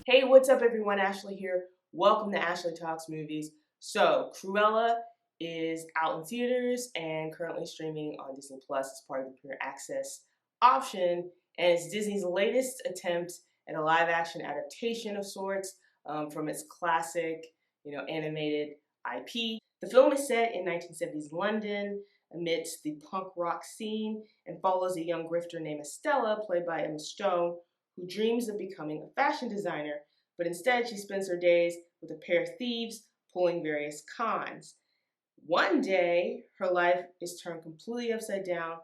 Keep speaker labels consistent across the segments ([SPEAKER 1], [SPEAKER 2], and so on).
[SPEAKER 1] Hey, what's up everyone? Ashley here. Welcome to Ashley Talks Movies. So, Cruella is out in theaters and currently streaming on Disney Plus as part of the Premier Access option, and it's Disney's latest attempt at a live-action adaptation of sorts from its classic, animated IP. The film is set in 1970s London amidst the punk rock scene and follows a young grifter named Estella, played by Emma Stone, who dreams of becoming a fashion designer, but instead she spends her days with a pair of thieves pulling various cons. One day, her life is turned completely upside down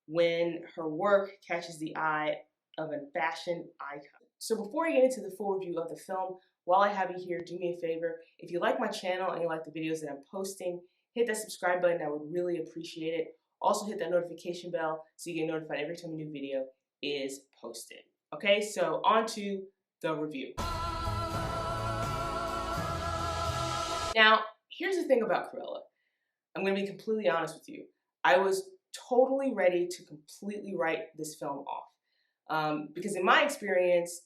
[SPEAKER 1] when her work catches the eye of a fashion icon. So before I get into the full review of the film, while I have you here, do me a favor. If you like my channel and you like the videos that I'm posting, hit that subscribe button. I would really appreciate it. Also hit that notification bell so you get notified every time a new video is posted. Okay, so on to the review. Now, here's the thing about Cruella. I'm going to be completely honest with you. I was totally ready to completely write this film off. Because in my experience,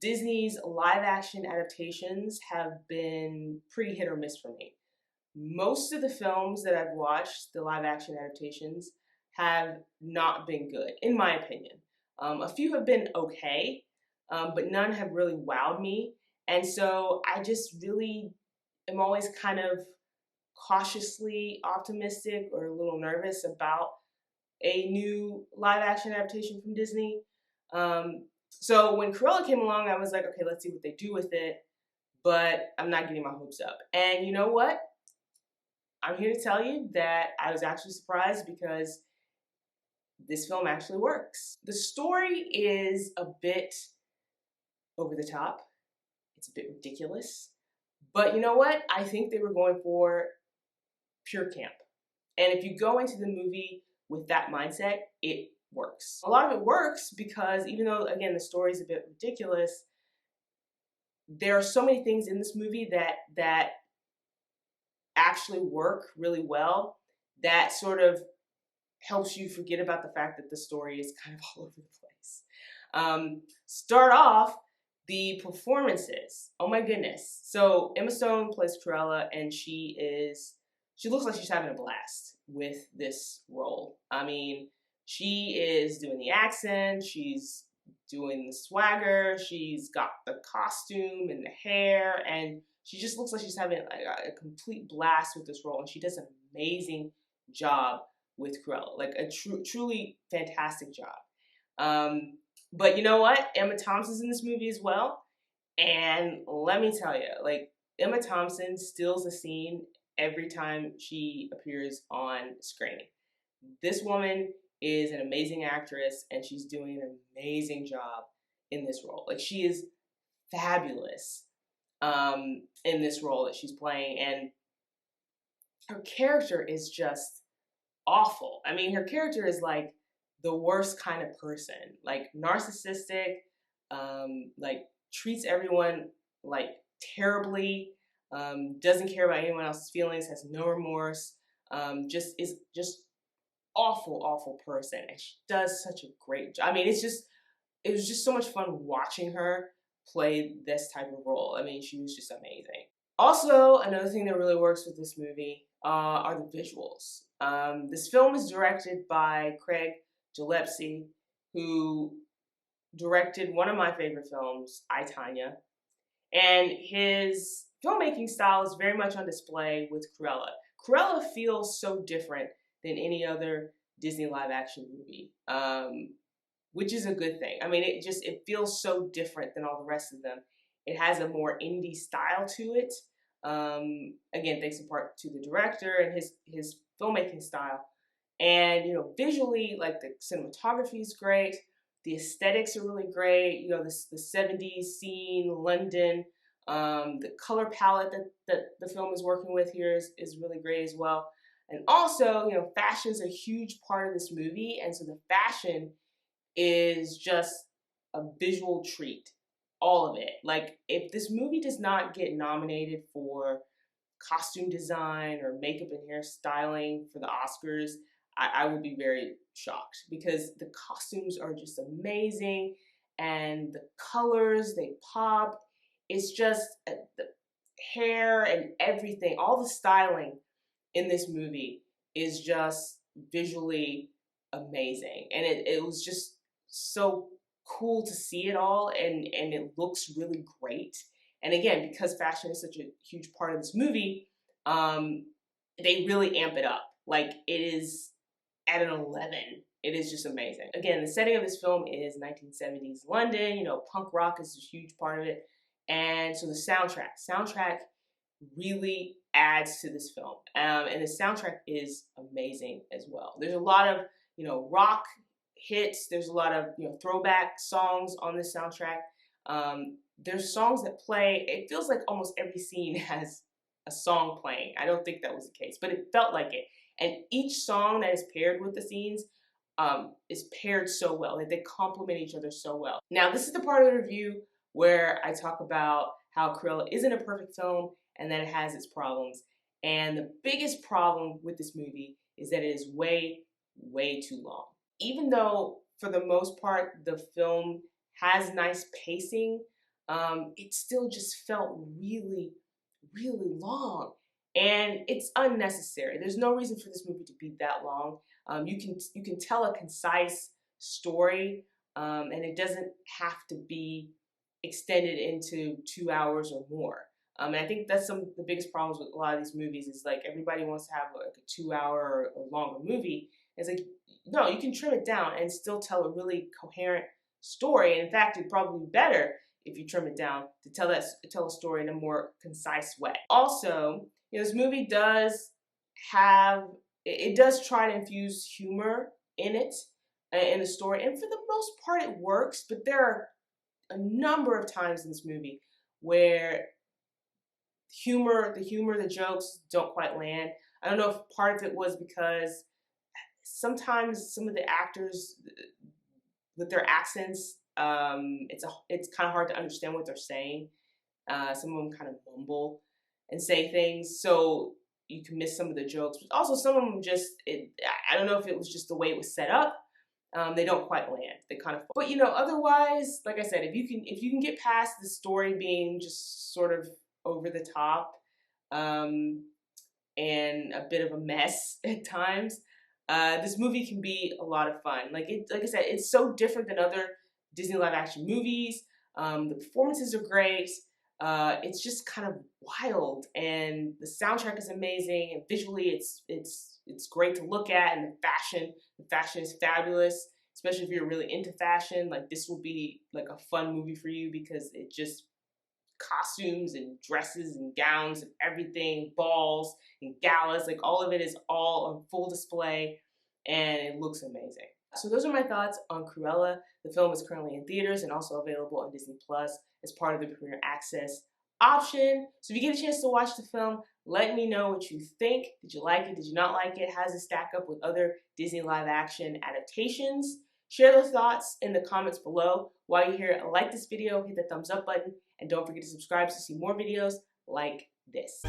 [SPEAKER 1] Disney's live-action adaptations have been pretty hit or miss for me. Most of the films that I've watched, the live-action adaptations, have not been good, in my opinion. A few have been okay, but none have really wowed me. And so I just really am always kind of cautiously optimistic or a little nervous about a new live-action adaptation from Disney. So when Cruella came along, I was like, okay, let's see what they do with it, but I'm not getting my hopes up. And you know what? I'm here to tell you that I was actually surprised because this film actually works. The story is a bit over the top. It's a bit ridiculous. But you know what? I think they were going for pure camp. And if you go into the movie with that mindset, it works. A lot of it works because even though, again, the story is a bit ridiculous, there are so many things in this movie that actually work really well that sort of helps you forget about the fact that the story is kind of all over the place. Start off, the performances. Oh my goodness. So Emma Stone plays Cruella, and she looks like she's having a blast with this role. I mean, she is doing the accent, she's doing the swagger, she's got the costume and the hair, and she just looks like she's having a complete blast with this role, and she does an amazing job with Cruella, like a truly fantastic job. But you know what? Emma Thompson's in this movie as well, and let me tell you, like, Emma Thompson steals the scene every time she appears on screen. This woman is an amazing actress, and she's doing an amazing job in this role. Like, she is fabulous in this role that she's playing, and her character is just awful. I mean, her character is like the worst kind of person, like narcissistic, like treats everyone like terribly, doesn't care about anyone else's feelings, has no remorse, just is just awful person, and she does such a great job. I mean, it was just so much fun watching her play this type of role. I mean, she was just amazing. Also, another thing that really works with this movie are the visuals. This film is directed by Gillespie, who directed one of my favorite films, I, Tonya, and his filmmaking style is very much on display with Cruella. Cruella feels so different than any other Disney live-action movie, which is a good thing. I mean, it feels so different than all the rest of them. It has a more indie style to it. Again, thanks in part to the director and his filmmaking style. And, visually, like, the cinematography is great. The aesthetics are really great. The 70s scene, London, the color palette that the film is working with here is really great as well. And also, fashion is a huge part of this movie. And so the fashion is just a visual treat. All of it. Like, if this movie does not get nominated for costume design or makeup and hairstyling for the Oscars, I would be very shocked, because the costumes are just amazing and the colors, they pop. it's just the hair and everything, all the styling in this movie is just visually amazing. And it was just so cool to see it all, and it looks really great. And again, because fashion is such a huge part of this movie, they really amp it up. Like, it is at an 11. It is just amazing. Again, the setting of this film is 1970s London. You know, punk rock is a huge part of it. And so the soundtrack really adds to this film. And the soundtrack is amazing as well. There's a lot of, you know, rock hits. There's a lot of, you know, throwback songs on this soundtrack. There's songs that play. It feels like almost every scene has a song playing. I don't think that was the case, but it felt like it. And each song that is paired with the scenes is paired so well. Like, they complement each other so well. Now, this is the part of the review where I talk about how Cruella isn't a perfect film and that it has its problems. And the biggest problem with this movie is that it is way, way too long. Even though, for the most part, the film has nice pacing, it still just felt really, really long. And it's unnecessary. There's no reason for this movie to be that long. You can tell a concise story, and it doesn't have to be extended into 2 hours or more. And I think that's some of the biggest problems with a lot of these movies is, like, everybody wants to have like a 2 hour or longer movie. It's like, no, you can trim it down and still tell a really coherent story. And in fact, it'd probably be better if you trim it down to tell a story in a more concise way. Also, you know, this movie does try to infuse humor in it, in the story, and for the most part it works, but there are a number of times in this movie where the jokes don't quite land. I don't know if part of it was because sometimes some of the actors with their accents, it's kind of hard to understand what they're saying. Some of them kind of mumble and say things, so you can miss some of the jokes. But also, some of them I don't know if it was just the way it was set up. They don't quite land. They kind of, but you know, otherwise, like I said, if you can get past the story being just sort of over the top, and a bit of a mess at times, this movie can be a lot of fun. Like I said, it's so different than other Disney live action movies. The performances are great. It's just kind of wild, and the soundtrack is amazing, and visually it's great to look at, and the fashion is fabulous, especially if you're really into fashion. Like, this will be like a fun movie for you because it just costumes and dresses and gowns and everything, balls and galas, like all of it is all on full display, and it looks amazing. So those are my thoughts on Cruella. The film is currently in theaters and also available on Disney Plus as part of the Premiere Access option. So if you get a chance to watch the film, let me know what you think. Did you like it? Did you not like it? How does it stack up with other Disney live action adaptations? Share those thoughts in the comments below. While you're here, like this video, hit the thumbs up button, and don't forget to subscribe to see more videos like this.